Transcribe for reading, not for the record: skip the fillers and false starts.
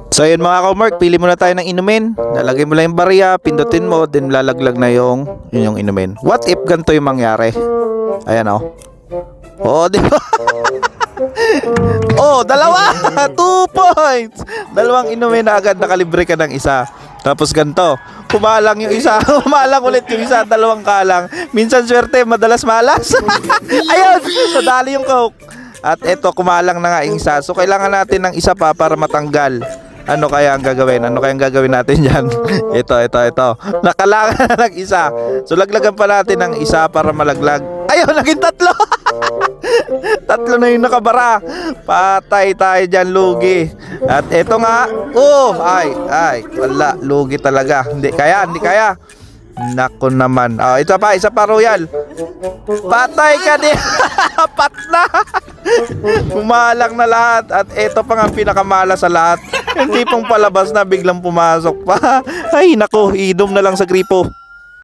So yun mga ka-Mark, pili muna tayo ng inumin. Lalagay mo lang yung barya, pindutin mo, then lalaglag na yung inumin. What if ganito yung mangyari? Ayan oh. Oh, di ba? Oh, dalawa! 2 points! Dalawang inumin na agad, nakalibre ka ng isa. Tapos ganito, kumalang yung isa, kumalang ulit yung isa, dalawang kalang. Minsan swerte, madalas malas. Ayun, nadali yung Coke. At eto, kumalang na nga yung isa. So kailangan natin ng isa pa para matanggal. Ano kaya ang gagawin? Ano kaya ang gagawin natin dyan? Ito. Nakalangan na ng isa. So laglagan pa natin ng isa para malaglag. Ayun, naging 3. 3 na yung nakabara. Patay tayo dyan, lugi. At eto nga. Oh, ay. Wala, lugi talaga. Hindi kaya. Nako naman. Oh, isa pa Royal. Patay ka din. Apat na. Kumalang na lahat. At eto pa nga pinakamala sa lahat. Yung tipong palabas na biglang pumasok pa. Ay nako, idom na lang sa gripo.